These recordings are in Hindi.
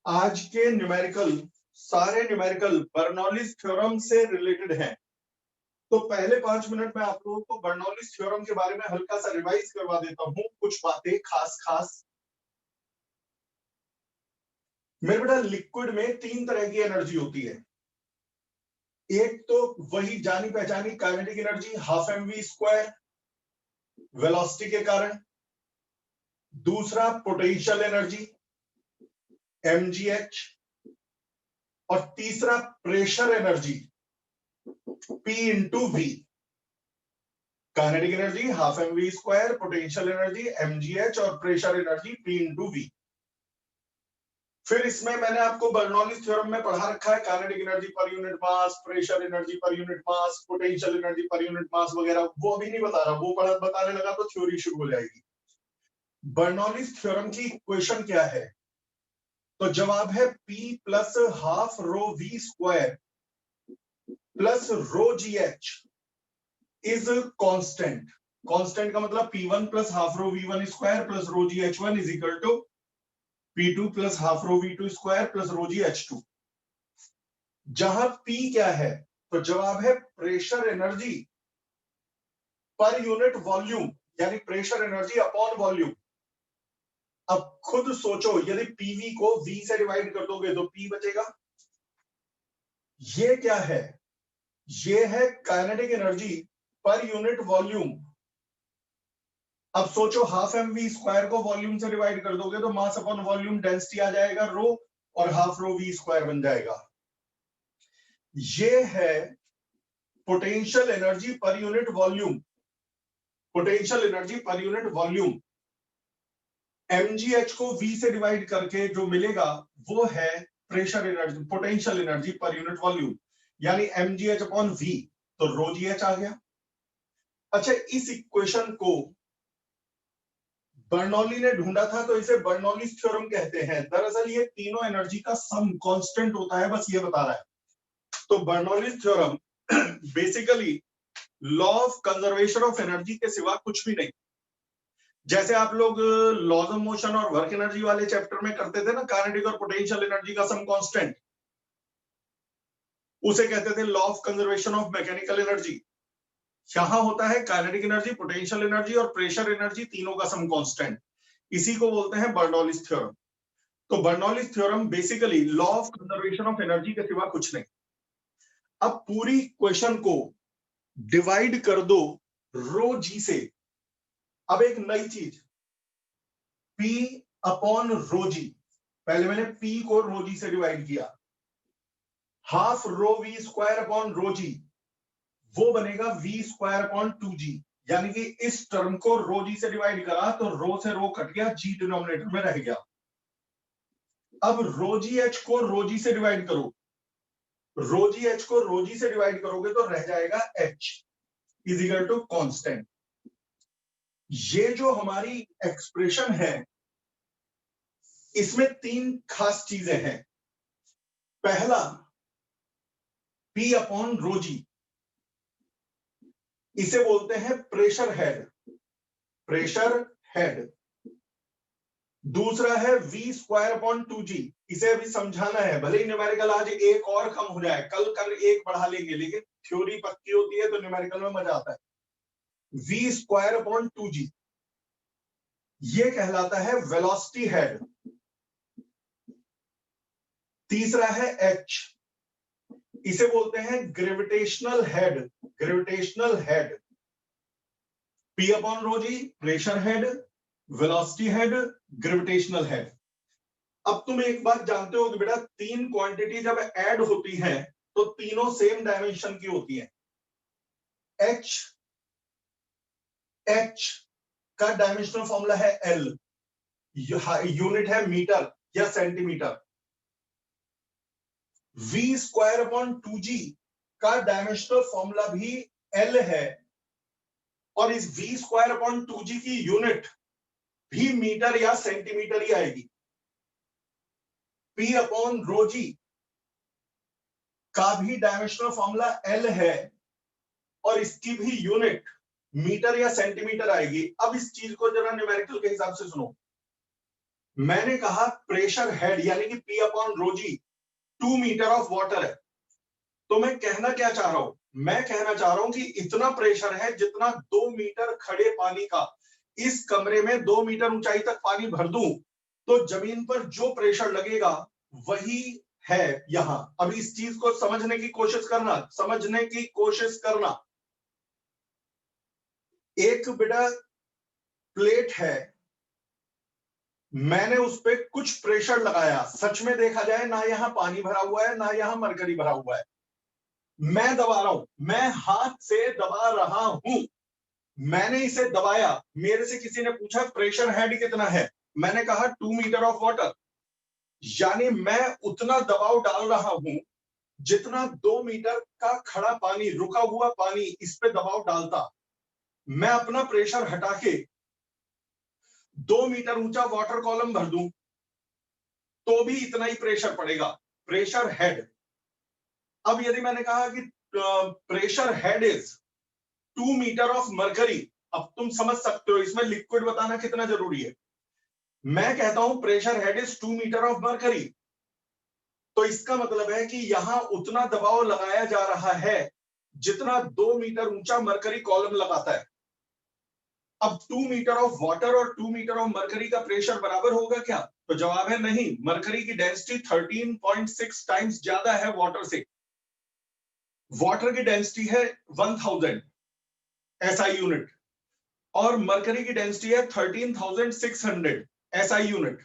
आज के न्यूमेरिकल सारे न्यूमेरिकल बर्नौलीज थ्योरम से रिलेटेड हैं। तो पहले 5 मिनट में आप लोगों को बर्नौलीज थ्योरम के बारे में हल्का सा रिवाइज करवा देता हूं, कुछ बातें खास। मेरे बेटा, लिक्विड में 3 तरह की एनर्जी होती है। एक तो वही जानी पहचानी काइनेटिक एनर्जी ½ mv² वेलोसिटी के कारण, दूसरा पोटेंशियल एनर्जी mgh, और तीसरा pressure energy P into v. Kinetic energy ½ mv², potential energy mgh और pressure energy P into v. फिर इसमें मैंने आपको बर्नौलीज थ्योरम में पढ़ा रखा है काइनेटिक एनर्जी पर यूनिट मास, प्रेशर एनर्जी पर यूनिट मास, पोटेंशियल एनर्जी पर यूनिट मास वगैरह। वो अभी नहीं बता रहा, वो बताने लगा तो थ्योरी शुरू हो जाएगी। बर्नौलीज थ्योरम की इक्वेशन क्या है? तो जवाब है P plus half rho v square plus rho g h is constant. Constant का मतलब P1 plus half rho V1 square plus rho g H1 is equal to P2 plus half rho V2 square plus rho g H2। जहां P क्या है? तो जवाब है प्रेशर एनर्जी पर यूनिट वॉल्यूम, यानी प्रेशर एनर्जी अपॉन वॉल्यूम। अब खुद सोचो, यदि PV को V से डिवाइड कर दोगे तो P बचेगा। ये क्या है? ये है काइनेटिक एनर्जी पर यूनिट वॉल्यूम। अब सोचो ½ mv² को वॉल्यूम से डिवाइड कर दोगे तो मास अपॉन वॉल्यूम डेंसिटी आ जाएगा रो, और ½ रो v² बन जाएगा। ये है पोटेंशियल एनर्जी पर यूनिट वॉल्यूम। पोटेंशियल एनर्जी पर यूनिट वॉल्यूम mgh को v से डिवाइड करके जो मिलेगा वो है प्रेशर एनर्जी, पोटेंशियल एनर्जी पर यूनिट वॉल्यूम, यानी mgh अपॉन v, तो रो gh आ गया। अच्छा, इस इक्वेशन को बर्नौली ने ढूंढा था तो इसे बर्नौलीज थ्योरम कहते हैं। दरअसल ये तीनों एनर्जी का सम कांस्टेंट होता है, बस ये बता रहा है। तो Bernoulli's theorem basically law of conservation of energy के सिवा कुछ भी नहीं। जैसे आप लोग लॉज ऑफ मोशन और वर्क एनर्जी वाले चैप्टर में करते थे ना, काइनेटिक और पोटेंशियल एनर्जी का सम कांस्टेंट, उसे कहते थे law of conservation of mechanical energy. यहां होता है काइनेटिक एनर्जी, पोटेंशियल एनर्जी और प्रेशर एनर्जी, तीनों का सम कांस्टेंट। इसी को बोलते हैं बर्नौलीज थ्योरम। तो Bernoulli's theorem basically law of conservation of energy के सिवा कुछ नहीं। अब पूरी क्वेश्चन को डिवाइड कर दो रो जी से। अब एक नई चीज, P अपॉन रो जी। पहले मैंने P को रो जी से डिवाइड किया, half rho v² upon rho जी, वो बनेगा v² अपॉन 2g। यानी कि इस टर्म को रो जी से डिवाइड करा तो रो से रो कट गया, g डिनोमिनेटर में रह गया। अब रो जी एच को रो जी से डिवाइड करो, रो जी एच को रो जी से डिवाइड करोगे तो रह जाएगा h is equal to constant. ये जो हमारी एक्सप्रेशन है इसमें 3 खास चीजें हैं। पहला, P अपॉन रो जी, इसे बोलते हैं प्रेशर हेड, प्रेशर हेड। दूसरा है v² अपॉन 2g, इसे अभी समझाना है। भले ही न्यूमेरिकल आज एक और कम हो जाए, कल एक बढ़ा लेंगे, लेकिन थ्योरी पक्की होती है तो न्यूमेरिकल में मजा आता है। v² अपॉन 2g ये कहलाता है वेलोसिटी हेड। तीसरा है h, इसे बोलते हैं gravitational head, gravitational head. P upon rho g pressure head, velocity head, gravitational head. अब तुम एक बात जानते हो कि बेटा 3 क्वांटिटी जब ऐड होती हैं तो तीनों सेम डायमेंशन की होती हैं। H का डायमेंशनल फॉर्मूला है L, यूनिट है मीटर या सेंटीमीटर। v² अपॉन 2g का डायमेंशनल फॉर्मूला भी L है, और इस v² अपॉन 2g की यूनिट भी मीटर या सेंटीमीटर ही आएगी। P अपॉन रो जी का भी डायमेंशनल फॉर्मूला L है, और इसकी भी यूनिट मीटर या सेंटीमीटर आएगी। अब इस चीज को जरा न्यूमेरिकल के हिसाब से सुनो। मैंने कहा प्रेशर हेड यानी कि P upon rho g 2 metre of water है। तो मैं कहना क्या चाह रहा हूं, मैं कहना चाह रहा हूं कि इतना प्रेशर है जितना 2 मीटर खड़े पानी का, इस कमरे में 2 मीटर ऊंचाई तक पानी भर दूं तो जमीन पर जो प्रेशर लगेगा वही है यहां। अब इस चीज को समझने की कोशिश करना, समझने की कोशिश करना। एक बेटा प्लेट है, मैंने उस पर कुछ प्रेशर लगाया, सच में देखा जाए ना यहां पानी भरा हुआ है ना यहां मरकरी भरा हुआ है, मैं दबा रहा हूं, मैं हाथ से दबा रहा हूं, मैंने इसे दबाया, मेरे से किसी ने पूछा प्रेशर हेड कितना है, मैंने कहा 2 मीटर ऑफ वाटर, यानी मैं उतना दबाव डाल रहा हूं जितना 2 मीटर का खड़ा पानी, रुका हुआ पानी इस पे दबाव डालता। मैं अपना प्रेशर हटा के 2 मीटर ऊंचा वाटर कॉलम भर दूं तो भी इतना ही प्रेशर पड़ेगा, प्रेशर हेड। अब यदि मैंने कहा कि pressure head is 2 metre of mercury, अब तुम समझ सकते हो इसमें लिक्विड बताना कितना जरूरी है। मैं कहता हूं pressure head is 2 metre of mercury, तो इसका मतलब है कि यहां उतना दबाव लगाया जा रहा है जितना 2 मीटर ऊंचा मरकरी कॉलम लगाता है। अब 2 मीटर ऑफ वाटर और 2 मीटर ऑफ मरकरी का प्रेशर बराबर होगा क्या? तो जवाब है नहीं, मरकरी की डेंसिटी 13.6 टाइम्स ज्यादा है वाटर से। वाटर की डेंसिटी है 1000 एसआई यूनिट और मरकरी की डेंसिटी है 13,600 एसआई यूनिट।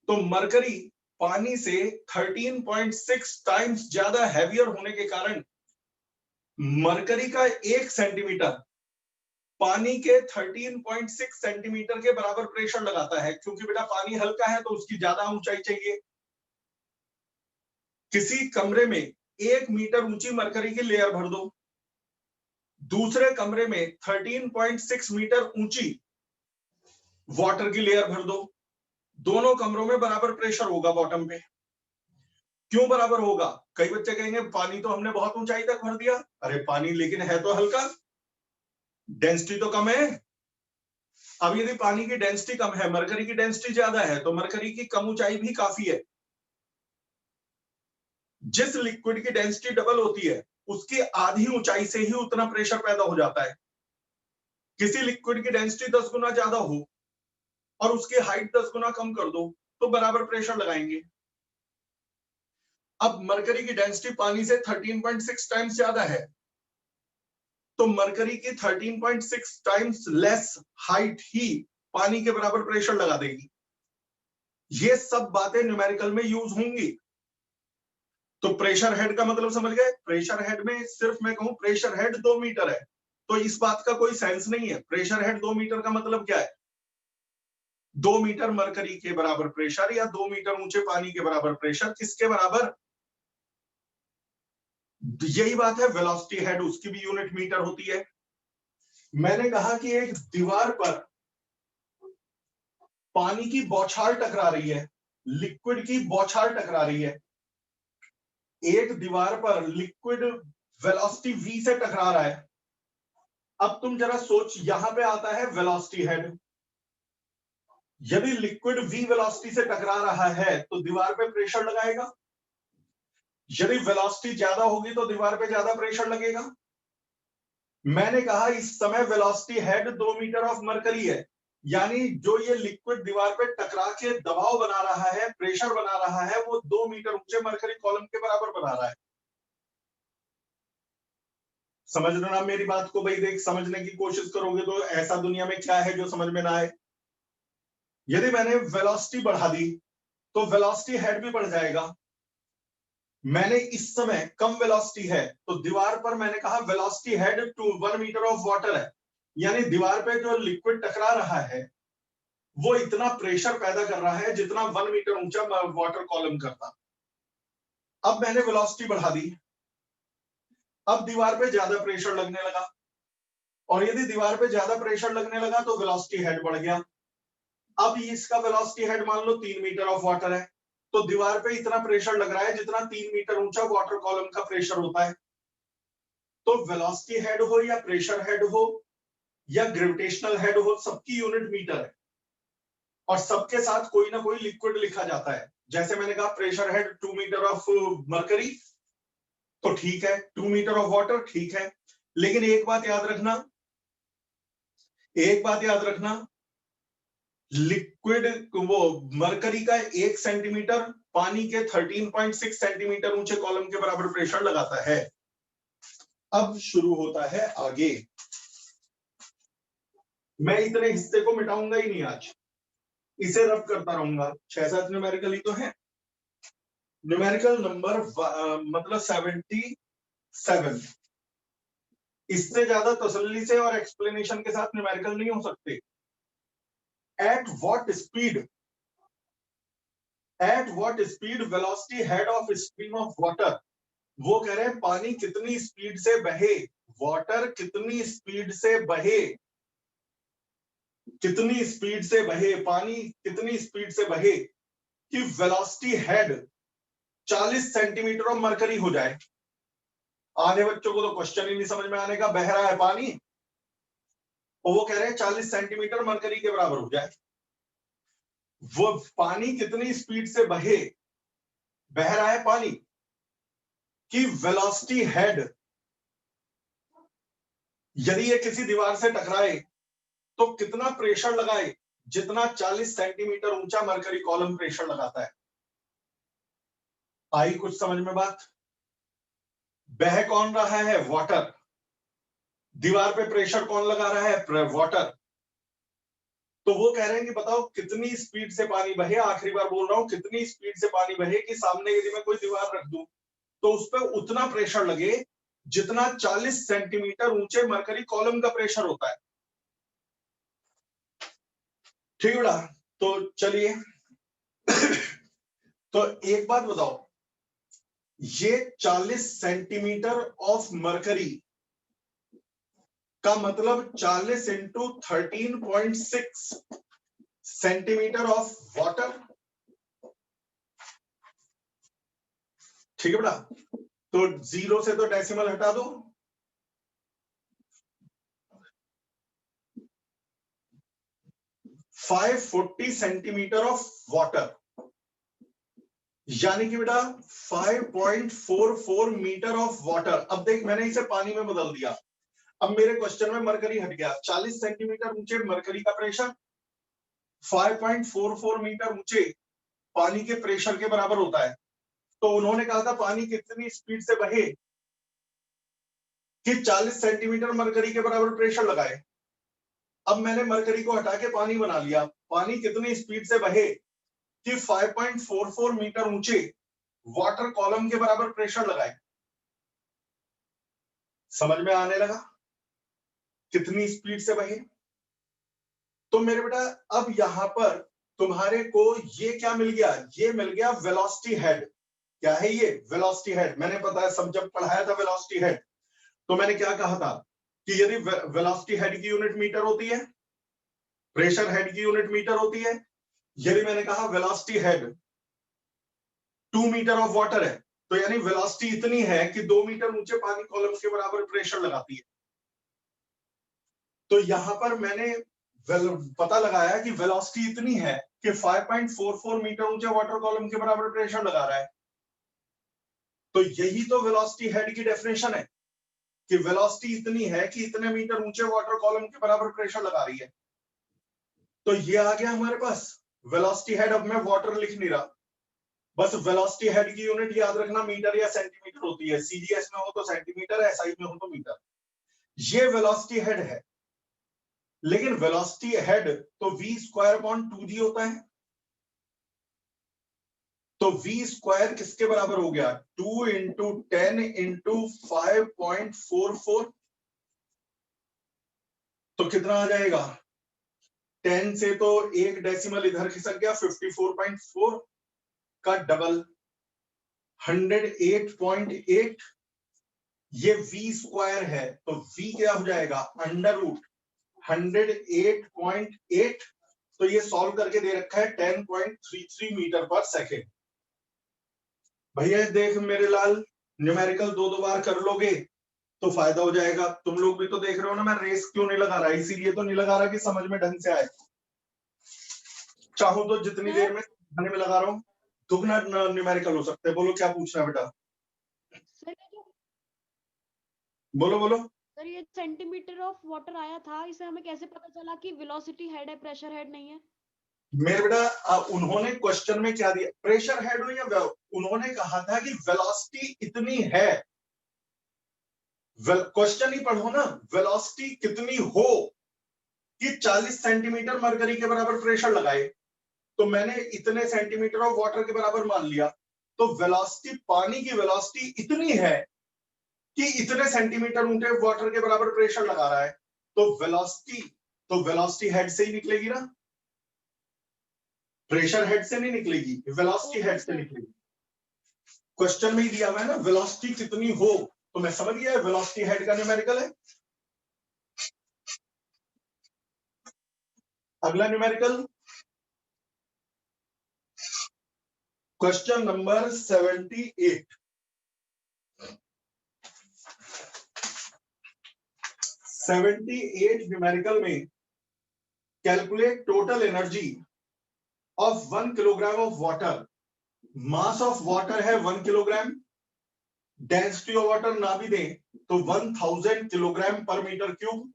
तो मरकरी पानी से 13.6 टाइम्स ज्यादा हैवियर होने के कारण मरकरी का 1 सेंटीमीटर पानी के 13.6 सेंटीमीटर के बराबर प्रेशर लगाता है, क्योंकि बेटा पानी हल्का है तो उसकी ज्यादा ऊंचाई चाहिए। किसी कमरे में 1 मीटर ऊंची मरकरी की लेयर भर दो, दूसरे कमरे में 13.6 मीटर ऊंची वाटर की लेयर भर दो, दोनों कमरों में बराबर प्रेशर होगा बॉटम पे। क्यों बराबर होगा? कई बच्चे कहेंगे पानी तो हमने बहुत ऊंचाई तक भर दिया, अरे पानी लेकिन है तो हल्का, डेंसिटी तो कम है। अब यदि पानी की डेंसिटी कम है, मरकरी की डेंसिटी ज्यादा है, तो मरकरी की कम ऊंचाई भी काफी है। जिस लिक्विड की डेंसिटी डबल होती है उसकी आधी ऊंचाई से ही उतना प्रेशर पैदा हो जाता है। किसी लिक्विड की डेंसिटी 10 गुना ज्यादा हो और उसकी हाइट 10 गुना कम कर दो तो बराबर प्रेशर लगाएंगे। अब मरकरी की डेंसिटी पानी से 13.6 टाइम्स ज्यादा है, तो मरकरी की 13.6 टाइम्स लेस हाइट ही पानी के बराबर प्रेशर लगा देगी। ये सब बातें न्यूमेरिकल में यूज होंगी। तो प्रेशर हेड का मतलब समझ गए? प्रेशर हेड में सिर्फ मैं कहूं प्रेशर हेड 2 मीटर है तो इस बात का कोई सेंस नहीं है। प्रेशर हेड 2 मीटर का मतलब क्या है? 2 मीटर मरकरी के बराबर प्रेशर या 2 मीटर ऊंचे पानी के बराबर प्रेशर, किसके बराबर? यही बात है वेलोसिटी हेड, उसकी भी यूनिट मीटर होती है। मैंने कहा कि एक दीवार पर पानी की बौछार टकरा रही है, लिक्विड की बौछार टकरा रही है। एक दीवार पर लिक्विड वेलोसिटी v से टकरा रहा है। अब तुम जरा सोच, यहां पे आता है वेलोसिटी हेड। यदि लिक्विड v वेलोसिटी से टकरा रहा है तो दीवार पे प्रेशर लगाएगा। यदि वेलोसिटी ज्यादा होगी तो दीवार पे ज्यादा प्रेशर लगेगा। मैंने कहा इस समय velocity head 2 metre of mercury है, यानी जो ये लिक्विड दीवार पे टकरा के दबाव बना रहा है, प्रेशर बना रहा है, वो 2 मीटर ऊंचे मरकरी कॉलम के बराबर बना रहा है। समझ रहे ना मेरी बात को? भाई देख, समझने की कोशिश करोगे तो ऐसा दुनिया में क्या है जो समझ में ना आए। यदि मैंने वेलोसिटी बढ़ा दी तो वेलोसिटी हेड भी बढ़ जाएगा। मैंने इस समय कम वेलोसिटी है तो दीवार पर मैंने कहा velocity head to 1 metre of water है, यानी दीवार पे जो लिक्विड टकरा रहा है वो इतना प्रेशर पैदा कर रहा है जितना 1 मीटर ऊंचा वाटर कॉलम करता। अब मैंने वेलोसिटी बढ़ा दी, अब दीवार पे ज्यादा प्रेशर लगने लगा, और यदि दीवार पे ज्यादा प्रेशर लगने लगा तो वेलोसिटी हेड बढ़ गया। अब इसका वेलोसिटी हेड मान लो 3 मीटर ऑफ वाटर है, तो दीवार पे इतना प्रेशर लग रहा है जितना 3 मीटर ऊंचा वाटर कॉलम का प्रेशर होता है। तो वेलोसिटी हेड हो या प्रेशर हेड हो या ग्रेविटेशनल हेड हो, सबकी यूनिट मीटर है। और सबके साथ कोई ना कोई लिक्विड लिखा जाता है। जैसे मैंने कहा pressure head 2 metre of mercury, तो ठीक है, 2 मीटर ऑफ वाटर ठीक है, लेकिन एक बात याद रखना, लिक्विड वो मरकरी का 1 सेंटीमीटर पानी के 13.6 सेंटीमीटर ऊंचे कॉलम के बराबर प्रेशर लगाता है। अब शुरू होता है आगे। मैं इतने हिस्से को मिटाऊंगा ही नहीं आज, इसे रब करता रहूंगा। 6-7 न्यूमेरिकल ही तो है। न्यूमेरिकल नंबर मतलब 77। इससे ज्यादा तसल्ली से और एक्सप्लेनेशन के साथ न्यूमेरिकल नहीं हो सकते। At what speed velocity head of stream of water, वो कह रहे हैं पानी कितनी स्पीड से बहे, वाटर कितनी स्पीड से बहे, पानी कितनी स्पीड से बहे कि velocity head 40 centimetre of mercury हो जाए। आधे बच्चों को तो क्वेश्चन ही नहीं समझ में आने का, बह रहा है पानी और वो कह रहे हैं 40 सेंटीमीटर मरकरी के बराबर हो जाए। वो पानी कितनी स्पीड से बह रहा है पानी कि वेलोसिटी हेड, यदि ये किसी दीवार से टकराए तो कितना प्रेशर लगाए, जितना 40 सेंटीमीटर ऊंचा मरकरी कॉलम प्रेशर लगाता है। आई कुछ समझ में बात? बह कौन रहा है? वाटर। दीवार पे प्रेशर कौन लगा रहा है? वाटर। तो वो कह रहे हैं कि बताओ कितनी स्पीड से पानी बहे, आखिरी बार बोल रहा हूं, कितनी स्पीड से पानी बहे कि सामने यदि मैं कोई दीवार रख दूं तो उस पर उतना प्रेशर लगे जितना 40 सेंटीमीटर ऊंचे मरकरी कॉलम का प्रेशर होता है। ठीक है, तो चलिए तो एक बात बताओ, ये 40 सेंटीमीटर ऑफ मरकरी का मतलब 40 इंटू 13.6 सेंटीमीटर ऑफ वाटर। ठीक है बेटा, तो 0 से तो डेसिमल हटा दो, 540 सेंटीमीटर ऑफ वाटर, यानी कि बेटा 5.44 मीटर ऑफ वाटर। अब देख मैंने इसे पानी में बदल दिया, अब मेरे क्वेश्चन में मरकरी हट गया। 40 सेंटीमीटर ऊंचे मरकरी का प्रेशर 5.44 मीटर ऊंचे पानी के प्रेशर के बराबर होता है। तो उन्होंने कहा था पानी कितनी स्पीड से बहे कि 40 सेंटीमीटर मरकरी के बराबर प्रेशर लगाए। अब मैंने मरकरी को हटा के पानी बना लिया, पानी कितनी स्पीड से बहे कि 5.44 मीटर ऊंचे वाटर कॉलम के बराबर प्रेशर लगाए। समझ में आने लगा कितनी स्पीड से बहे? तो मेरे बेटा अब यहां पर तुम्हारे को ये क्या मिल गया? ये मिल गया वेलोसिटी हेड। क्या है ये? Velocity head. मैंने पता है सब जब पढ़ाया था वेलोसिटी हेड तो मैंने क्या कहा था कि यदि वेलोसिटी हेड की यूनिट मीटर होती है, प्रेशर हेड की यूनिट मीटर होती है, यदि मैंने कहा velocity head 2 metre of water है तो यानी वेलोसिटी इतनी है कि 2 मीटर ऊंचे पानी कॉलम के बराबर प्रेशर लगाती है। तो यहां पर मैंने पता लगाया कि वेलोसिटी इतनी है कि 5.44 मीटर ऊंचे वाटर कॉलम के बराबर प्रेशर लगा रहा है। तो यही तो वेलोसिटी हेड की डेफिनेशन है कि वेलोसिटी इतनी है कि इतने मीटर ऊंचे वाटर कॉलम के बराबर प्रेशर लगा रही है। तो ये आ गया हमारे पास वेलोसिटी हेड। अब मैं वाटर लिख नहीं रहा, बस वेलोसिटी हेड की यूनिट याद रखना मीटर या सेंटीमीटर होती है। सीजीएस में हो तो सेंटीमीटर, एसआई में हो तो मीटर। ये वेलोसिटी हेड है, लेकिन वेलोसिटी हेड तो v स्क्वायर अपॉन 2g होता है। तो v स्क्वायर किसके बराबर हो गया? 2 इंटू 10 इंटू 5.44। तो कितना आ जाएगा? 10 से तो एक डेसिमल इधर खिसक गया, 54.4 का डबल 108.8। ये v स्क्वायर है तो v क्या हो जाएगा? Under root 108.8। तो ये सॉल्व करके दे रखा है 10.33 मीटर पर सेकेंड। भैया देख मेरे लाल, न्यूमेरिकल 2 बार कर लोगे तो फायदा हो जाएगा। तुम लोग भी तो देख रहे हो ना मैं रेस क्यों नहीं लगा रहा, इसीलिए तो नहीं लगा रहा कि समझ में ढंग से आए। चाहूं तो जितनी देर में खाने में लगा रहा हूँ, दुगना न्यूमेरिकल हो सकते हैं। बोलो क्या पूछना है बेटा, सर ये बोलो बोलो। सर ये सेंटीमीटर ऑफ वाटर आया था, इसे हमें कैसे पता चला कि वेलोसिटी हेड है, प्रेशर हेड नहीं है? मेरे बेटा उन्होंने क्वेश्चन में क्या दिया, प्रेशर हेड हो या उन्होंने कहा था कि वेलोसिटी इतनी है। क्वेश्चन ही पढ़ो ना, वेलोसिटी कितनी हो कि 40 सेंटीमीटर मरकरी के बराबर प्रेशर लगाए, तो मैंने इतने सेंटीमीटर ऑफ वाटर के बराबर मान लिया। तो वेलोसिटी, पानी की वेलोसिटी इतनी है कि इतने सेंटीमीटर ऊंचे वाटर के बराबर प्रेशर लगा रहा है, तो वेलोसिटी हेड से ही निकलेगी ना, प्रेशर हेड से नहीं निकलेगी, वेलोसिटी हेड से निकलेगी। क्वेश्चन में ही दिया हुआ है ना, वेलोसिटी कितनी हो, तो मैं समझ गया वेलोसिटी हेड का न्यूमेरिकल है। अगला न्यूमेरिकल, क्वेश्चन नंबर 78। 78 न्यूमेरिकल में calculate total energy of 1 kilogram of water. Mass of water है 1 किलोग्राम, डेंसिटी ऑफ वाटर ना भी दें तो 1000 किलोग्राम पर मीटर क्यूब।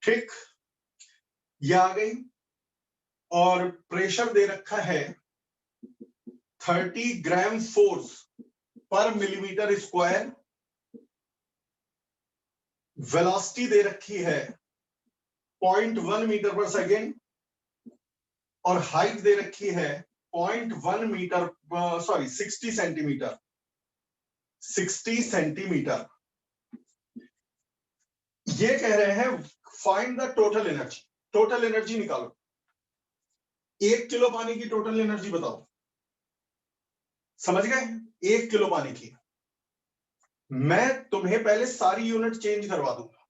ठीक, ये आ गई। और प्रेशर दे रखा है 30 ग्राम फोर्स पर मिलीमीटर स्क्वायर। वेलोसिटी दे रखी है 0.1 मीटर पर सेकेंड, और हाइट दे रखी है 0.1 मीटर, सॉरी 60 सेंटीमीटर, 60 सेंटीमीटर। ये कह रहे हैं find the total energy, total energy निकालो। 1 किलो पानी की टोटल एनर्जी बताओ, समझ गए? 1 किलो पानी की। मैं तुम्हें पहले सारी यूनिट चेंज करवा दूंगा।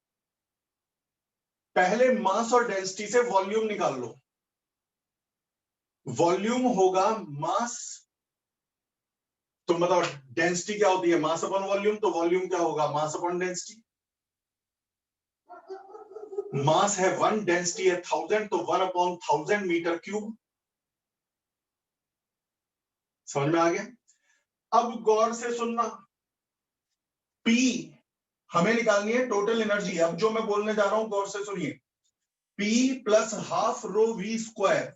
पहले मास और डेंसिटी से वॉल्यूम निकाल लो। वॉल्यूम होगा मास, तुम बताओ डेंसिटी क्या होती है, मास अपॉन वॉल्यूम, तो वॉल्यूम क्या होगा, मास अपॉन डेंसिटी। मास है 1, डेंसिटी है 1000, तो 1 अपॉन 1000 मीटर क्यूब। समझ में आ गया? अब गौर से सुनना, पी हमें निकालनी है टोटल एनर्जी। अब जो मैं बोलने जा रहा हूं गौर से सुनिए, P plus half rho v square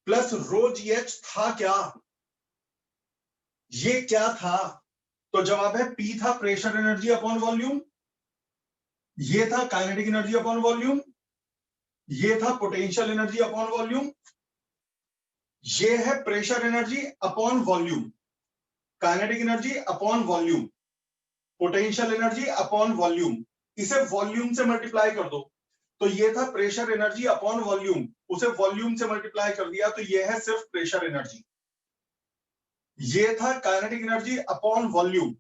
plus rho g h था क्या, ये क्या था? तो जवाब है P था प्रेशर एनर्जी अपॉन वॉल्यूम, ये था काइनेटिक एनर्जी अपॉन वॉल्यूम, ये था पोटेंशियल एनर्जी अपॉन वॉल्यूम, ये है pressure energy upon volume, kinetic energy upon volume, potential energy upon volume. इसे वॉल्यूम से मल्टीप्लाई कर दो, तो ये था प्रेशर एनर्जी अपॉन वॉल्यूम, उसे वॉल्यूम से मल्टीप्लाई कर दिया तो ये है सिर्फ प्रेशर एनर्जी। ये था kinetic energy upon volume,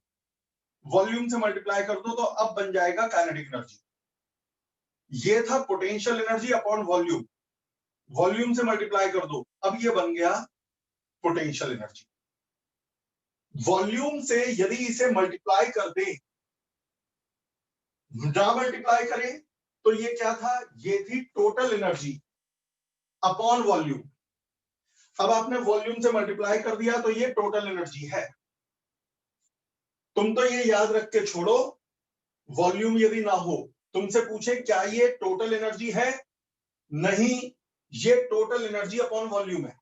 volume से मल्टीप्लाई कर दो तो अब बन जाएगा काइनेटिक एनर्जी। ये था potential energy upon volume, volume से मल्टीप्लाई कर दो, अब ये बन गया पोटेंशियल एनर्जी। वॉल्यूम से यदि इसे मल्टीप्लाई कर दे, ना मल्टीप्लाई करें तो ये क्या था, ये थी टोटल एनर्जी अपॉन वॉल्यूम। अब आपने वॉल्यूम से मल्टीप्लाई कर दिया तो ये टोटल एनर्जी है। तुम तो ये याद रख के छोड़ो, वॉल्यूम यदि ना हो, तुमसे पूछे क्या ये टोटल एनर्जी है, नहीं, ये टोटल एनर्जी अपॉन वॉल्यूम है।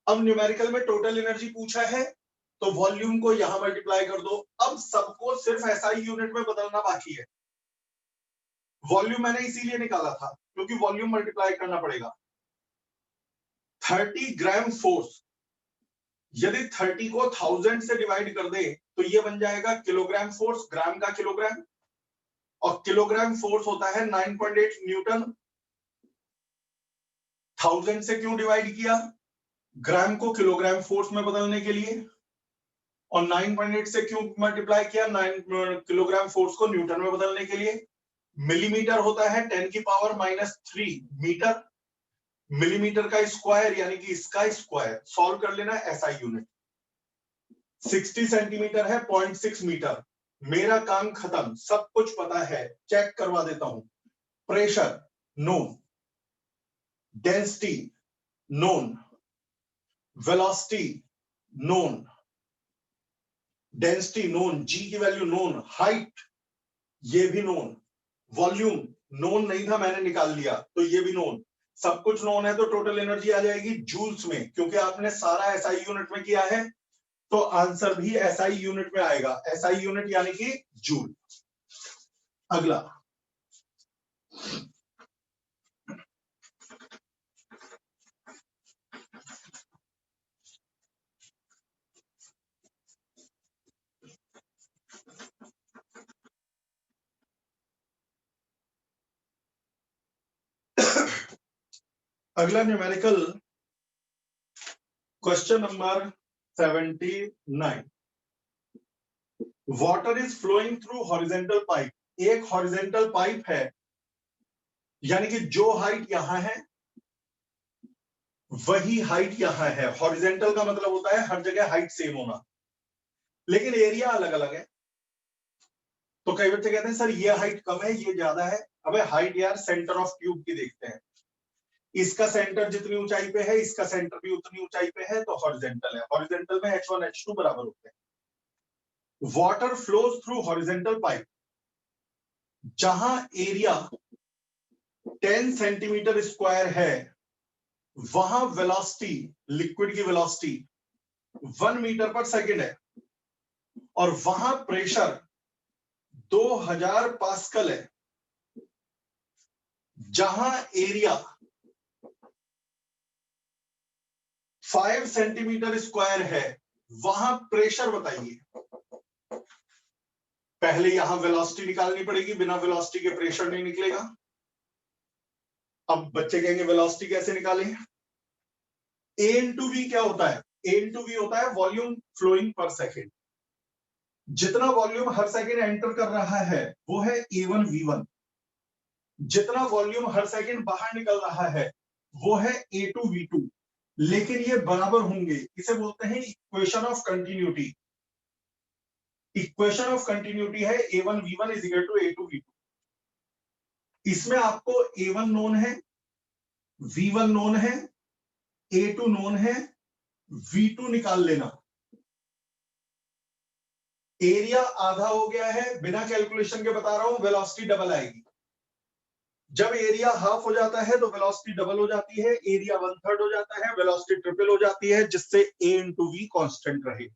अब न्यूमेरिकल में टोटल एनर्जी पूछा है तो वॉल्यूम को यहां मल्टीप्लाई कर दो। अब सबको सिर्फ एसआई यूनिट में बदलना बाकी है। वॉल्यूम मैंने इसीलिए निकाला था क्योंकि वॉल्यूम मल्टीप्लाई करना पड़ेगा। 30 ग्राम फोर्स, यदि 30 को 1000 से डिवाइड कर दे तो ये बन जाएगा किलोग्राम फोर्स, ग्राम का किलोग्राम, और किलोग्राम फोर्स होता है 9.8 न्यूटन। 1000 से क्यों डिवाइड किया, ग्राम को किलोग्राम फोर्स में बदलने के लिए, और 9.8 से क्यों मल्टीप्लाई किया, 9 किलोग्राम फोर्स को न्यूटन में बदलने के लिए। मिलीमीटर होता है 10 की पावर -3 मीटर, मिलीमीटर का स्क्वायर यानी कि इसका स्क्वायर, सॉल्व कर लेना एसआई यूनिट। 60 सेंटीमीटर है 0.6 मीटर। मेरा काम खत्म, सब कुछ पता है, चेक करवा देता हूं। Pressure known, density known, velocity known, density known, g की वैल्यू नोन, हाइट ये भी नोन, वॉल्यूम नोन नहीं था मैंने निकाल लिया तो ये भी नोन, सब कुछ नोन है तो टोटल एनर्जी आ जाएगी जूल्स में, क्योंकि आपने सारा एसआई यूनिट में किया है तो आंसर भी एसआई यूनिट में आएगा, एसआई यूनिट यानी कि जूल। अगला अगला numerical question number 79। Water is flowing through horizontal pipe, एक हॉरिजेंटल पाइप है, यानी कि जो हाइट यहां है वही हाइट यहां है। हॉरिजेंटल का मतलब होता है हर जगह हाइट सेम होना, लेकिन एरिया अलग अलग है। तो कई बच्चे कहते हैं सर ये हाइट कम है ये ज्यादा है। अबे हाइट यार सेंटर ऑफ ट्यूब की देखते हैं, इसका सेंटर जितनी ऊंचाई पे है इसका सेंटर भी उतनी ऊंचाई पे है तो हॉरिजेंटल है। हॉरिजेंटल में H1 H2 बराबर होते हैं। Water flows through horizontal pipe, जहां एरिया 10 सेंटीमीटर स्क्वायर है वहां वेलोसिटी, लिक्विड की वेलोसिटी 1 मीटर पर सेकेंड है और वहां प्रेशर 2000 पास्कल है। जहां एरिया 5 सेंटीमीटर स्क्वायर है वहां प्रेशर बताइए। पहले यहां वेलोसिटी निकालनी पड़ेगी, बिना वेलोसिटी के प्रेशर नहीं निकलेगा। अब बच्चे कहेंगे वेलोसिटी कैसे निकालें? A इंटू वी क्या होता है? A इंटू वी होता है वॉल्यूम फ्लोइंग पर सेकेंड। जितना वॉल्यूम हर सेकेंड एंटर कर रहा है वो है A1 V1, जितना वॉल्यूम हर सेकेंड बाहर निकल रहा है वो है A2 V2, लेकिन ये बराबर होंगे। इसे बोलते हैं equation of continuity. Equation of continuity है A1 V1 is equal to A2 V2। इसमें आपको A1 नोन है, V1 नोन है, A2 नोन है, V2 निकाल लेना। एरिया आधा हो गया है, बिना कैलकुलेशन के बता रहा हूं, वेलोसिटी डबल आएगी। जब एरिया हाफ हो जाता है तो वेलोसिटी डबल हो जाती है, एरिया 1/3 हो जाता है वेलोसिटी ट्रिपल हो जाती है, जिससे A इंटू वी कॉन्स्टेंट रहे।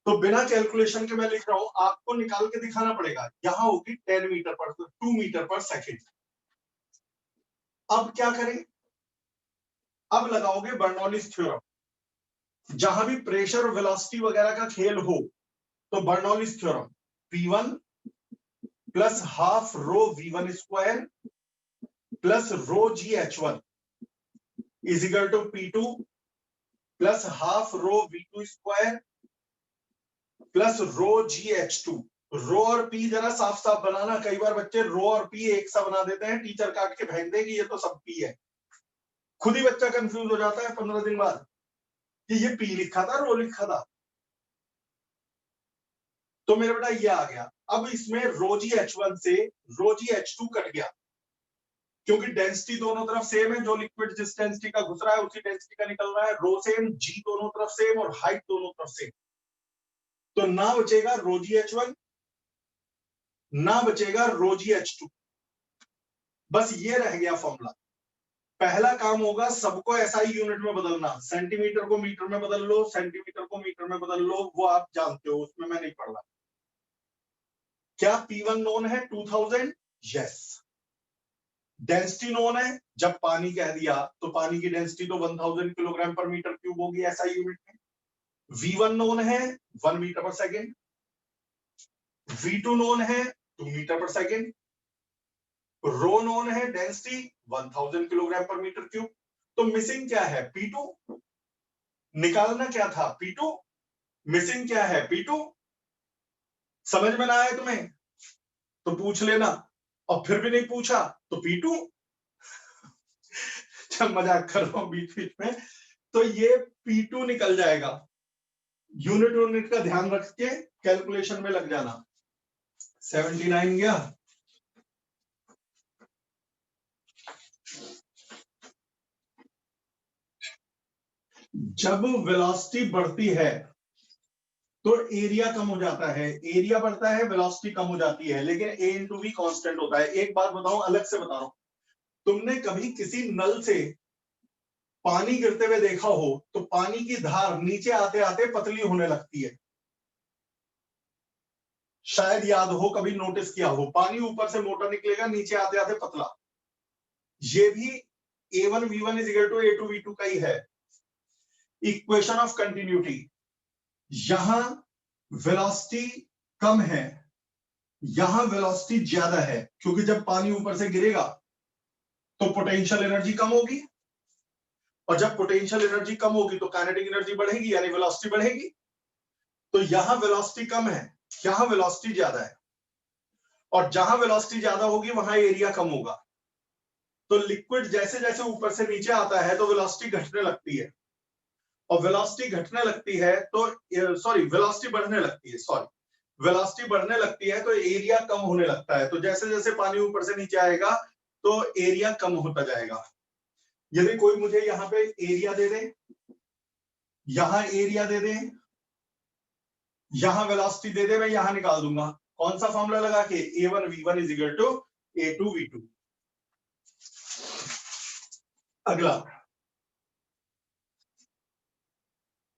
तो बिना कैलकुलेशन के मैं लिख रहा हूं, आपको निकाल के दिखाना पड़ेगा। यहां होगी 10 मीटर पर 2 मीटर पर सेकेंड। अब क्या करें? अब लगाओगे बर्नौलीज थ्योरम। जहां भी प्रेशर और वेलोसिटी वगैरह का खेल हो तो Bernoulli's theorem, P1 plus half rho V1 square plus rho g H1 is equal to P2 plus half rho V2 square plus rho g H2। Rho और पी जरा साफ साफ बनाना, कई बार बच्चे रो और पी एक सा बना देते हैं, टीचर काट के फेंक देगी ये तो सब पी है। खुद ही बच्चा कंफ्यूज हो जाता है 15 दिन बाद कि ये पी लिखा था रो लिखा था। तो मेरे बेटा ये आ गया। अब इसमें रोजी H1 से रोजी H2 कट गया, क्योंकि डेंसिटी दोनों तरफ सेम है। जो लिक्विड जिस डेंसिटी का घुस रहा है उसी डेंसिटी का निकल रहा है। रो सेम, जी दोनों तरफ सेम और हाइट दोनों तरफ सेम। तो ना बचेगा रोजी H1 ना बचेगा रोजी H2, बस ये रह गया फॉर्मूला। पहला काम होगा सबको एसआई यूनिट में बदलना। सेंटीमीटर को मीटर में बदल लो, सेंटीमीटर को मीटर में बदल लो, वो आप जानते हो, उसमें मैं नहीं पढ़ रहा। क्या P1 नोन है 2000? यस। डेंसिटी नोन है, जब पानी कह दिया तो पानी की डेंसिटी तो 1000 किलोग्राम पर मीटर क्यूब होगी एसआई यूनिट में। V1 नोन है 1 मीटर पर सेकेंड, V2 नोन है 2 मीटर पर सेकेंड, रो नोन है density 1000 kilogram per metre cube. तो मिसिंग क्या है? P2। निकालना क्या था? P2। मिसिंग क्या है? P2। समझ में ना आए तुम्हें तो पूछ लेना, और फिर भी नहीं पूछा तो P2। जब मजाक कर रहा हूं बीच बीच में, तो ये P2 निकल जाएगा। यूनिट का ध्यान रख के कैलकुलेशन में लग जाना। 79 गया। जब वेलोसिटी बढ़ती है तो एरिया कम हो जाता है, एरिया बढ़ता है, वेलोसिटी कम हो जाती है, लेकिन ए इंटू वी कॉन्स्टेंट होता है। एक बात बताऊं, अलग से बता रहा हूं, तुमने कभी किसी नल से पानी गिरते हुए देखा हो तो पानी की धार नीचे आते आते पतली होने लगती है, शायद याद हो, कभी नोटिस किया हो, पानी ऊपर से मोटा निकलेगा, नीचे आते आते पतला। ये भी A1V1 is equal to A2V2 का ही है, इक्वेशन ऑफ कंटिन्यूटी। यहां वेलोसिटी कम है, यहां वेलोसिटी ज्यादा है, क्योंकि जब पानी ऊपर से गिरेगा तो पोटेंशियल एनर्जी कम होगी, और जब पोटेंशियल एनर्जी कम होगी तो काइनेटिक एनर्जी बढ़ेगी, यानी वेलोसिटी बढ़ेगी। तो यहां वेलोसिटी कम है, यहां वेलोसिटी ज्यादा है, और जहां वेलोसिटी ज्यादा होगी वहां एरिया कम होगा। तो लिक्विड जैसे जैसे ऊपर से नीचे आता है तो वेलोसिटी घटने लगती है, और वेलोसिटी घटने लगती है तो वेलोसिटी बढ़ने लगती है, वेलोसिटी बढ़ने लगती है तो एरिया कम होने लगता है। तो जैसे जैसे पानी ऊपर से नीचे आएगा तो एरिया कम होता जाएगा। यदि कोई मुझे यहाँ पे एरिया दे दे, यहां एरिया दे दे, यहां वेलोसिटी दे दे, मैं यहां निकाल दूंगा। कौन सा फॉर्मूला लगा के? A1V1 is equal to A2V2। अगला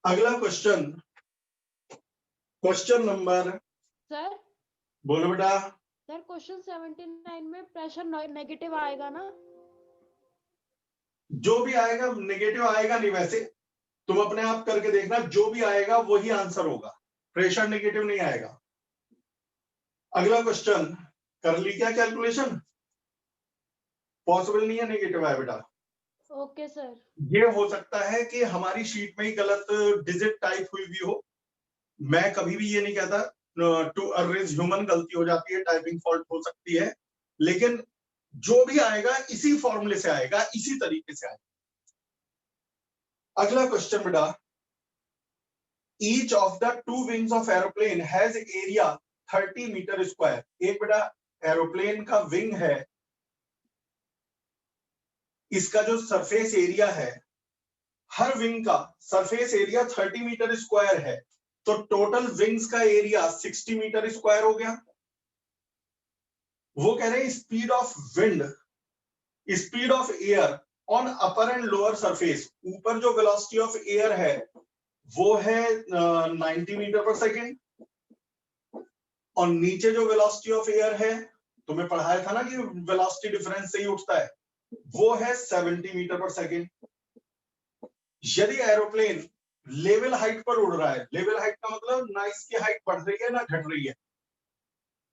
अगला क्वेश्चन, क्वेश्चन नंबर, सर बोलो बेटा। सर क्वेश्चन 79 में प्रेशर नेगेटिव आएगा ना? जो भी आएगा नेगेटिव आएगा नहीं, वैसे तुम अपने आप करके देखना, जो भी आएगा वही आंसर होगा, प्रेशर नेगेटिव नहीं आएगा। अगला क्वेश्चन, कर ली क्या कैलकुलेशन? पॉसिबल नहीं है नेगेटिव आए बेटा। Okay sir. ये हो सकता है कि हमारी शीट में ही गलत डिजिट टाइप हुई भी हो, मैं कभी भी ये नहीं कहता, टू अर्रेज ह्यूमन, गलती हो जाती है, टाइपिंग फॉल्ट हो सकती है, लेकिन जो भी आएगा इसी फॉर्मूले से आएगा, इसी तरीके से आएगा। अगला क्वेश्चन बेटा, each of the two wings of aeroplane has area 30 metre square. एक बेटा एरोप्लेन का विंग है, इसका जो सरफेस एरिया है, हर विंग का सरफेस एरिया 30 मीटर स्क्वायर है, तो टोटल विंग्स का एरिया 60 मीटर स्क्वायर हो गया। वो कह रहे हैं speed of wind, speed of air on upper and lower surface, ऊपर जो वेलोसिटी ऑफ एयर है वो है 90 मीटर पर सेकेंड, और नीचे जो वेलोसिटी ऑफ एयर है, तुम्हें पढ़ाया था ना कि वेलोसिटी डिफरेंस से ही उठता है, वो है 70 मीटर पर सेकेंड। यदि एरोप्लेन लेवल हाइट पर उड़ रहा है, लेवल हाइट का मतलब ना इसकी हाइट बढ़ रही है ना घट रही है,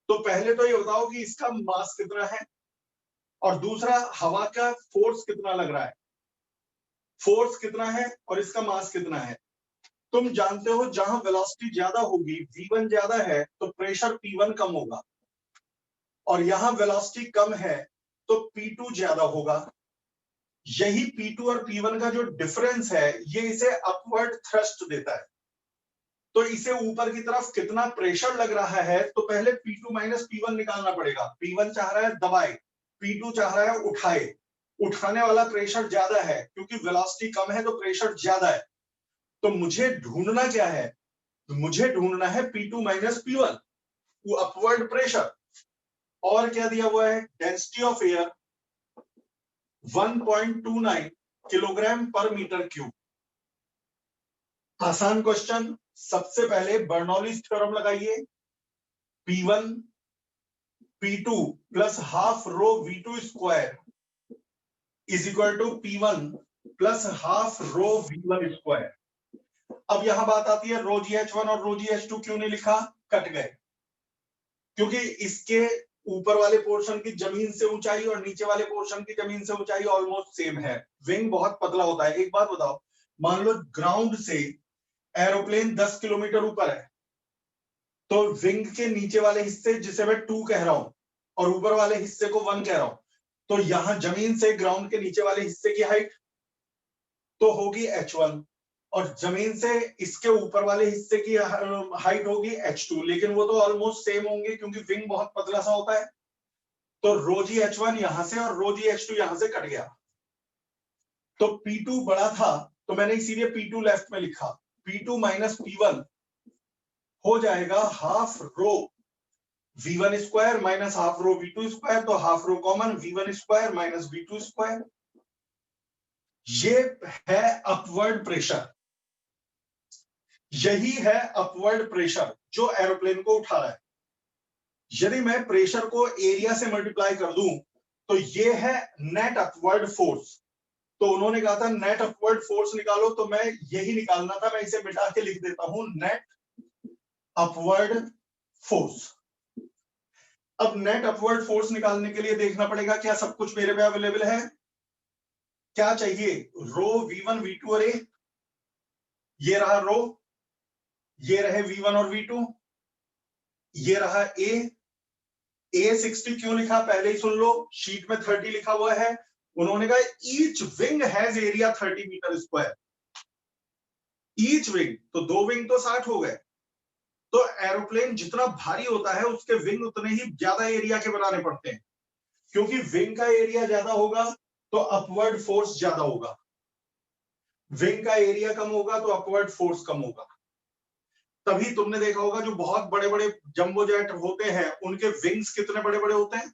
तो पहले तो ये बताओ कि इसका मास कितना है, और दूसरा हवा का फोर्स कितना लग रहा है, फोर्स कितना है और इसका मास कितना है। तुम जानते हो जहां वेलोसिटी ज्यादा होगी, V1 ज्यादा है, तो प्रेशर P1 कम होगा, और यहां वेलोसिटी कम है तो P2 ज्यादा होगा। यही P2 और P1 का जो डिफरेंस है, ये इसे अपवर्ड थ्रस्ट देता है। तो इसे ऊपर की तरफ कितना प्रेशर लग रहा है, तो पहले P2 माइनस P1 निकालना पड़ेगा। P1 चाह रहा है दबाए, P2 चाह रहा है उठाए, उठाने वाला प्रेशर ज्यादा है, क्योंकि वेलोसिटी कम है तो प्रेशर ज्यादा है। तो मुझे ढूंढना क्या है? मुझे ढूंढना है P2 माइनस P1, वो अपवर्ड प्रेशर। और क्या दिया हुआ है? Density of air 1.29 kilogram per metre cube. आसान क्वेश्चन। सबसे पहले बर्नौलीज थ्योरम लगाइए, P1 P2 plus half rho V2 square is equal to P1 plus half rho V1 square. अब यहां बात आती है रो GH1 और रो GH2 क्यों नहीं लिखा? कट गए, क्योंकि इसके ऊपर वाले पोर्शन की जमीन से ऊंचाई और नीचे वाले पोर्शन की जमीन से ऊंचाई ऑलमोस्ट सेम है। विंग बहुत पतला होता है। एक बात बताओ, मान लो ग्राउंड से एरोप्लेन 10 किलोमीटर ऊपर है, तो विंग के नीचे वाले हिस्से, जिसे मैं 2 कह रहा हूं, और ऊपर वाले हिस्से को 1 कह रहा हूं, तो यहां जमीन से ग्राउंड के नीचे वाले हिस्से की हाइट तो होगी H1, और जमीन से इसके ऊपर वाले हिस्से की हाइट होगी H2, लेकिन वो तो ऑलमोस्ट सेम होंगे क्योंकि विंग बहुत पतला सा होता है। तो रो GH1 यहां से और रो GH2 यहां से कट गया, तो P2 बड़ा था तो मैंने इसीलिए P2 लेफ्ट में लिखा, P2 माइनस P1 हो जाएगा half rho V1 square minus half rho V2 square, तो half rho common V1 square minus V2 square. ये है अपवर्ड प्रेशर, यही है अपवर्ड प्रेशर जो एरोप्लेन को उठा रहा है। यदि मैं प्रेशर को एरिया से मल्टीप्लाई कर दूं तो ये है नेट अपवर्ड फोर्स। तो उन्होंने कहा था नेट अपवर्ड फोर्स निकालो, तो मैं यही निकालना था, मैं इसे मिटा के लिख देता हूं नेट अपवर्ड फोर्स। अब नेट अपवर्ड फोर्स निकालने के लिए देखना पड़ेगा क्या सब कुछ मेरे पे अवेलेबल है। क्या चाहिए, रो V1 V2 और A, ये रहा रो, ये रहे V1 और V2, ये रहा A 60 क्यों लिखा पहले ही सुन लो, शीट में 30 लिखा हुआ है। उन्होंने कहा each wing has area 30 metre square, each wing, तो 2 विंग तो 60 हो गए। तो एरोप्लेन जितना भारी होता है उसके विंग उतने ही ज्यादा एरिया के बनाने पड़ते हैं, क्योंकि विंग का एरिया ज्यादा होगा तो अपवर्ड फोर्स ज्यादा होगा, विंग का एरिया कम होगा तो अपवर्ड फोर्स कम होगा। तभी तुमने देखा होगा जो बहुत बड़े बड़े जंबो जेट होते हैं उनके विंग्स कितने बड़े बड़े होते हैं,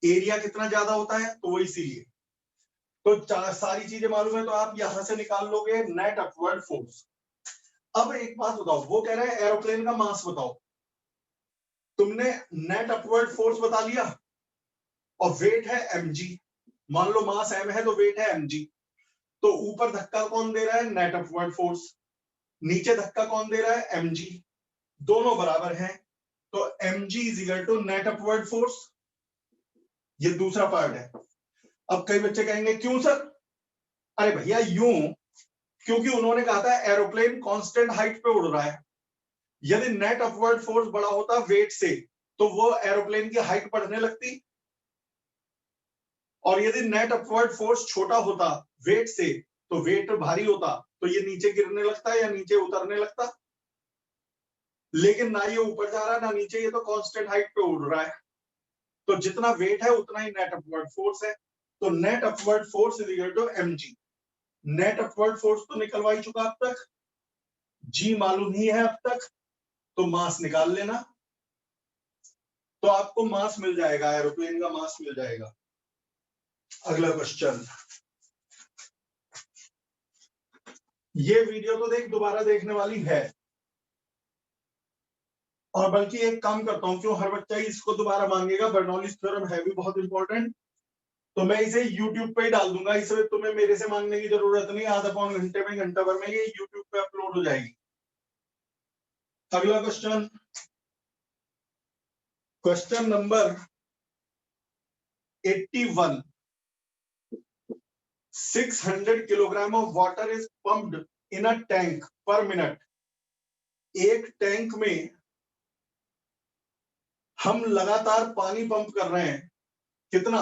एरिया कितना ज्यादा होता है, तो वो इसीलिए। तो सारी चीजें मालूम है तो आप यहां से निकाल लोगे नेट अपवर्ड फोर्स। अब एक बात बताओ, वो कह रहे हैं एरोप्लेन का मास बताओ। तुमने नेट अपवर्ड फोर्स बता लिया और वेट है mg, मान लो मास m है तो वेट है mg। तो ऊपर धक्का कौन दे रहा है, नेट अपवर्ड फोर्स, नीचे धक्का कौन दे रहा है, mg, दोनों बराबर हैं, तो mg is equal to net upward force. ये दूसरा पार्ट है। अब कई बच्चे कहेंगे क्यों सर, अरे भैया यूं, क्योंकि उन्होंने कहा था एरोप्लेन कांस्टेंट हाइट पे उड़ रहा है। यदि नेट अपवर्ड फोर्स बड़ा होता वेट से तो वो एरोप्लेन की हाइट बढ़ने लगती, और यदि नेट अपवर्ड फोर्स छोटा होता वेट से तो वेट भारी होता तो ये नीचे गिरने लगता या नीचे उतरने लगता। लेकिन ना ये ऊपर जा रहा ना नीचे, ये तो कांस्टेंट हाइट पे उड़ रहा है। तो जितना वेट है उतना ही नेट अपवर्ड फोर्स है। तो net upward force is equal to mg। Net upward force तो निकलवा ही चुका अब तक, g मालूम ही है अब तक, तो मास निकाल लेना, तो आपको मास मिल जाएगा, एरोप्लेन का मास मिल जाएगा। अगला क्वेश्चन, ये वीडियो तो देख दोबारा देखने वाली है, और बल्कि एक काम करता हूं, क्यों हर बच्चा ही इसको दोबारा मांगेगा, बर्नौलीज थ्योरम है भी बहुत इंपॉर्टेंट, तो मैं इसे YouTube पे ही डाल दूंगा, इसमें तुम्हें मेरे से मांगने की जरूरत नहीं, आधा पौन घंटे में घंटा भर में ये YouTube पे अपलोड हो जाएगी। अगला question, question number 81, 600 kilogram of water is pumped in a tank पर मिनट। एक टैंक में हम लगातार पानी पंप कर रहे हैं, कितना,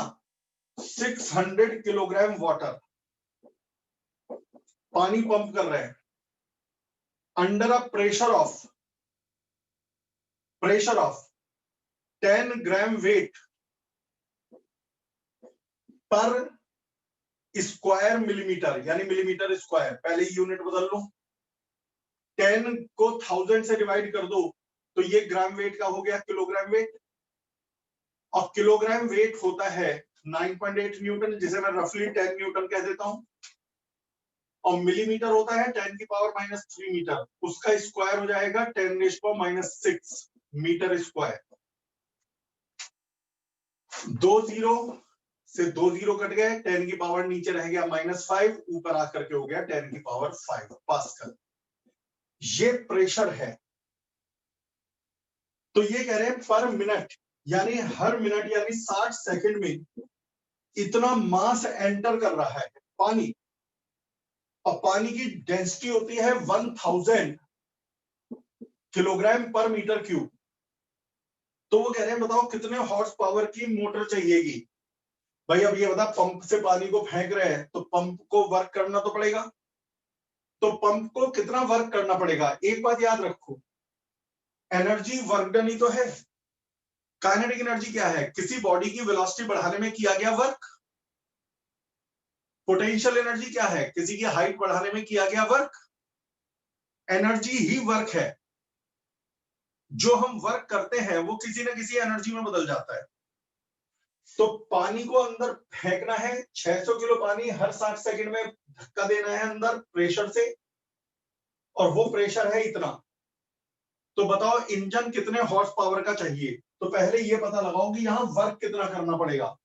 600 किलोग्राम वाटर पानी पंप कर रहे हैं under a pressure of 10 gram weight पर स्क्वायर मिलीमीटर, यानी मिलीमीटर स्क्वायर, पहले यूनिट बदल लो, 10 को 1000 से डिवाइड कर दो तो ये ग्राम वेट का हो गया किलोग्राम वेट, और किलोग्राम वेट होता है 9.8 न्यूटन, जिसे मैं रफली 10 न्यूटन कह देता हूं, और मिलीमीटर होता है 10 की पावर -3 मीटर, उसका स्क्वायर हो जाएगा 10⁻⁻6 मीटर स्क्वायर। 2 जीरो से 2 जीरो कट गए, 10 की पावर नीचे रह गया -5, ऊपर आकर के हो गया 10 की पावर 5 पास्कल। ये प्रेशर है। तो ये कह रहे हैं पर मिनट, यानी हर मिनट यानी 60 सेकंड में इतना मास एंटर कर रहा है पानी, और पानी की डेंसिटी होती है 1000 किलोग्राम पर मीटर क्यूब। तो वो कह रहे हैं बताओ कितने हॉर्स पावर की मोटर चाहिएगी। भाई अब ये बता, पंप से पानी को फेंक रहे हैं तो पंप को वर्क करना तो पड़ेगा, तो पंप को कितना वर्क करना पड़ेगा। एक बात याद रखो, एनर्जी वर्क डन ही तो है। काइनेटिक एनर्जी क्या है, किसी बॉडी की वेलोसिटी बढ़ाने में किया गया वर्क। पोटेंशियल एनर्जी क्या है? किसी की हाइट बढ़ाने में किया गया वर्क। एनर्जी ही वर्क है। जो हम वर्क करते हैं वो किसी ना किसी एनर्जी में बदल जाता है। तो पानी को अंदर फेंकना है, 600 किलो पानी हर 60 सेकंड में धक्का देना है अंदर प्रेशर से, और वो प्रेशर है इतना। तो बताओ इंजन कितने हॉर्स पावर का चाहिए? तो पहले ये पता लगाओ कि यहां वर्क कितना करना पड़ेगा।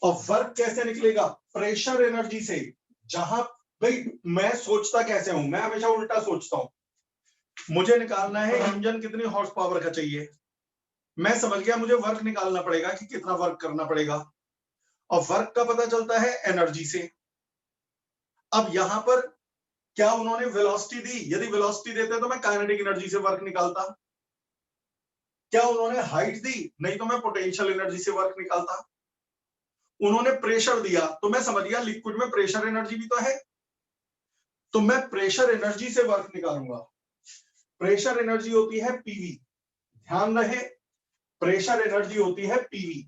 और वर्क कैसे निकलेगा? प्रेशर एनर्जी से। जहां भाई मैं सोचता कैसे हूं, मैं हमेशा उल्टा सोचता हूं। मुझे निकालना है इंजन कितनी हॉर्स पावर का चाहिए, मैं समझ गया मुझे वर्क निकालना पड़ेगा कि कितना वर्क करना पड़ेगा, और वर्क का पता चलता है एनर्जी से। अब यहां पर क्या उन्होंने वेलोसिटी दी? यदि वेलोसिटी देते तो मैं काइनेटिक एनर्जी से वर्क निकालता। क्या उन्होंने हाइट दी? नहीं तो मैं पोटेंशियल एनर्जी से वर्क निकालता। उन्होंने प्रेशर दिया तो मैं समझ गया लिक्विड में प्रेशर एनर्जी भी तो है, तो मैं प्रेशर एनर्जी से वर्क निकालूंगा। प्रेशर एनर्जी होती है पीवी, ध्यान रहे, प्रेशर एनर्जी होती है पीवी।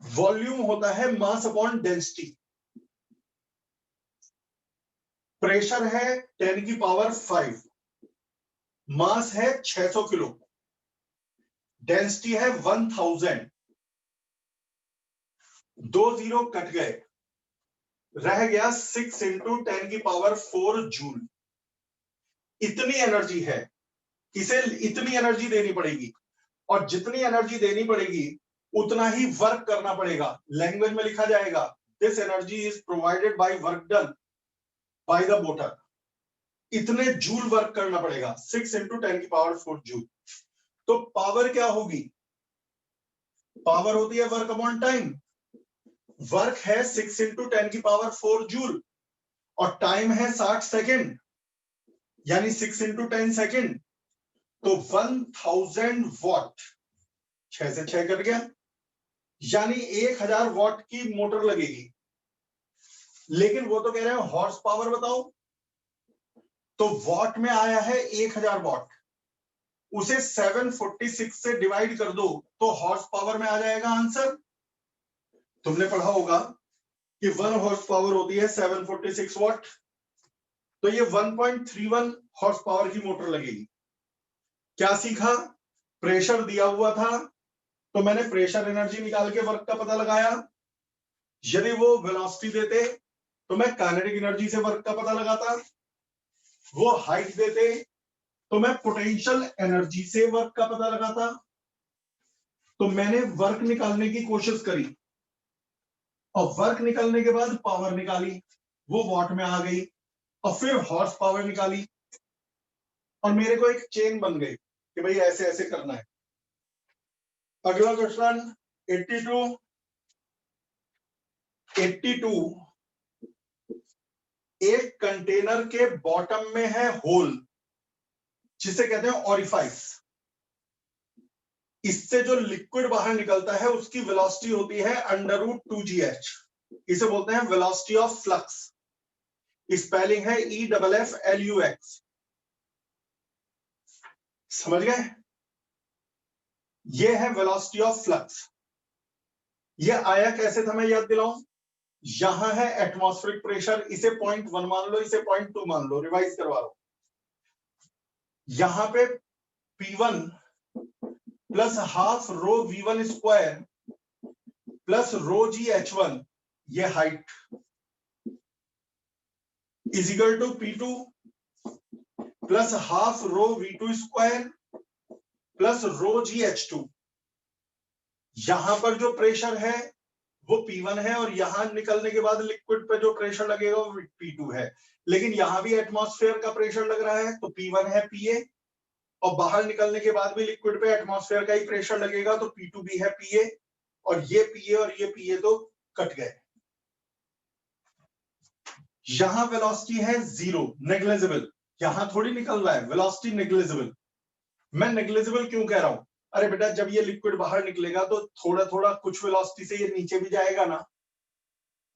वॉल्यूम होता है मास अपॉन डेंसिटी। प्रेशर है 10 की पावर 5, मास है 600 किलो, डेंसिटी है 1000। 2 जीरो कट गए, रह गया 6 इंटू 10 की पावर 4 जूल। इतनी एनर्जी है, इसे इतनी एनर्जी देनी पड़ेगी, और जितनी एनर्जी देनी पड़ेगी उतना ही वर्क करना पड़ेगा। लैंग्वेज में लिखा जाएगा this energy is provided by work done by the motor. इतने जूल वर्क करना पड़ेगा, 6 इंटू 10 की पावर 4 जूल। तो पावर क्या होगी? पावर होती है वर्क अपॉन टाइम। वर्क है 6 इंटू 10 की पावर 4 जूल, और टाइम है 60 सेकेंड, यानी 6 इंटू 10 सेकेंड, तो 1000 वॉट। 6 से 6 कट गया, यानी 1000 वॉट की मोटर लगेगी। लेकिन वो तो कह रहे हैं हॉर्स पावर बताओ, तो वॉट में आया है 1000 वॉट, उसे 746 से डिवाइड कर दो तो हॉर्स पावर में आ जाएगा आंसर। तुमने पढ़ा होगा कि 1 हॉर्स पावर होती है 746 वॉट, तो ये 1.31 हॉर्स पावर की मोटर लगेगी। क्या सीखा? प्रेशर दिया हुआ था तो मैंने प्रेशर एनर्जी निकाल के वर्क का पता लगाया। यदि वो वेलोसिटी देते तो मैं काइनेटिक एनर्जी से वर्क का पता लगाता। वो हाइट देते तो मैं पोटेंशियल एनर्जी से वर्क का पता लगाता। तो मैंने वर्क निकालने की कोशिश करी, और वर्क निकालने के बाद पावर निकाली, वो वॉट में आ गई, और फिर हॉर्स पावर निकाली, और मेरे को एक चेन बन गई कि भाई ऐसे ऐसे करना है। अगला क्वेश्चन 82 एक कंटेनर के बॉटम में है होल, जिसे कहते हैं ऑरिफाइस। इससे जो लिक्विड बाहर निकलता है उसकी वेलोसिटी होती है √2gh। इसे बोलते हैं वेलोसिटी ऑफ फ्लक्स। स्पेलिंग है EFFLUX। समझ गए? ये है वेलोसिटी ऑफ फ्लक्स। ये आया कैसे था मैं याद दिलाऊं। यहां है एटमॉस्फेरिक प्रेशर, इसे 0.1 मान लो, इसे 0.2 मान लो, रिवाइज करवा लो। यहां पे P1 plus half rho V1 square plus rho GH1, ये height, is equal to P2 plus half rho V2 square plus rho GH2। यहां पर जो प्रेशर है वो P1 है, और यहां निकलने के बाद लिक्विड पे जो प्रेशर लगेगा वो P2 है। लेकिन यहां भी एटमॉस्फेयर का प्रेशर लग रहा है, तो P1 है PA, और बाहर निकलने के बाद भी लिक्विड पे एटमॉस्फेयर का ही प्रेशर लगेगा, तो P2 भी है PA, और ये PA तो कट गए। यहां वेलोसिटी है 0, नेग्लिजिबल। यहां थोड़ी निकल रहा है, वेलोसिटी नेग्लिजिबल। मैं नेग्लिजिबल क्यों कह रहा हूं? अरे बेटा जब ये लिक्विड बाहर निकलेगा तो थोड़ा थोड़ा कुछ वेलोसिटी से ये नीचे भी जाएगा ना,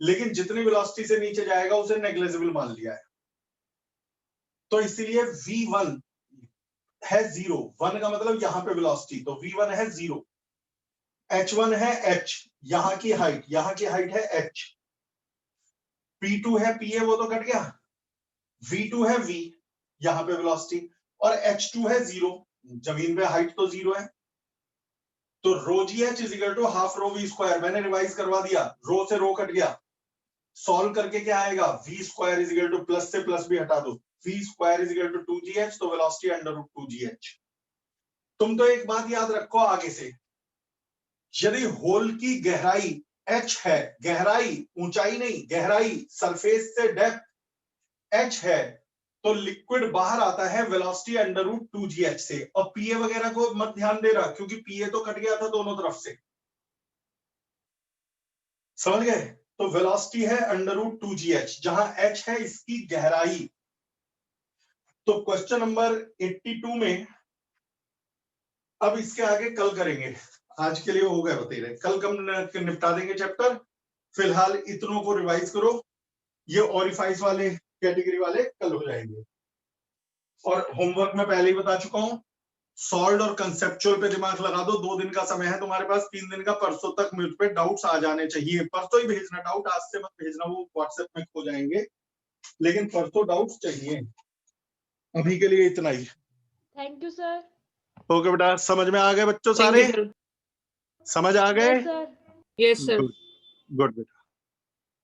लेकिन जितनी वेलोसिटी से नीचे जाएगा उसे नेग्लिजिबल मान लिया है। तो इसीलिए V1 है 0, 1 का मतलब यहां पे वेलोसिटी, तो V1 है 0, H1 है H, यहाँ की हाइट है h, p2 है pa वो तो कट गया, v2 है v, यहाँ पे वेलोसिटी, और h2 है 0, जमीन पे हाइट तो 0 है, तो rho g h is equal to half rho v square. मैंने रिवाइज करवा दिया, रो से रो कट गया, सॉल्व करके क्या आएगा, v square is equal to plus से प्लस भी हटा दो, v square is equal to 2gh, तो वेलोसिटी अंडर रूट 2gh। तुम तो एक बात याद रखो आगे से, यदि होल की गहराई h है, गहराई ऊंचाई नहीं, गहराई सरफेस से डेप्थ h है, तो लिक्विड बाहर आता है वेलोसिटी अंडर रूट 2gh से, और पीए वगैरह को मत ध्यान दे रहा क्योंकि पीए तो कट गया था दोनों तरफ से, समझ गए। तो वेलोसिटी है अंडर रूट 2gh, जहां h है इसकी गहराई। तो क्वेश्चन नंबर 82 में, अब इसके आगे कल करेंगे, आज के लिए हो गए बतेरे, कल कम निपटा देंगे चैप्टर। फिलहाल इतनों को रिवाइज करो, ये ओरिफाइस वाले कैटेगरी वाले कल हो जाएंगे। और होमवर्क में पहले ही बता चुका हूं, सॉल्व और कंसेप्चुअल पे दिमाग लगा दो, 2 दिन का समय है तुम्हारे पास, 3 दिन का, परसों तक मुझ पे डाउट्स आ जाने चाहिए, परसों ही भेजना डाउट, आज से मत भेजना, वो व्हाट्सएप में खो जाएंगे, लेकिन परसों डाउट्स चाहिए। अभी के लिए इतना ही। Thank you sir. ओके बेटा, समझ में आ गए बच्चों थैंक यू सारे? सर। समझ आ गए? Yes sir. Yes sir. Good बेटा।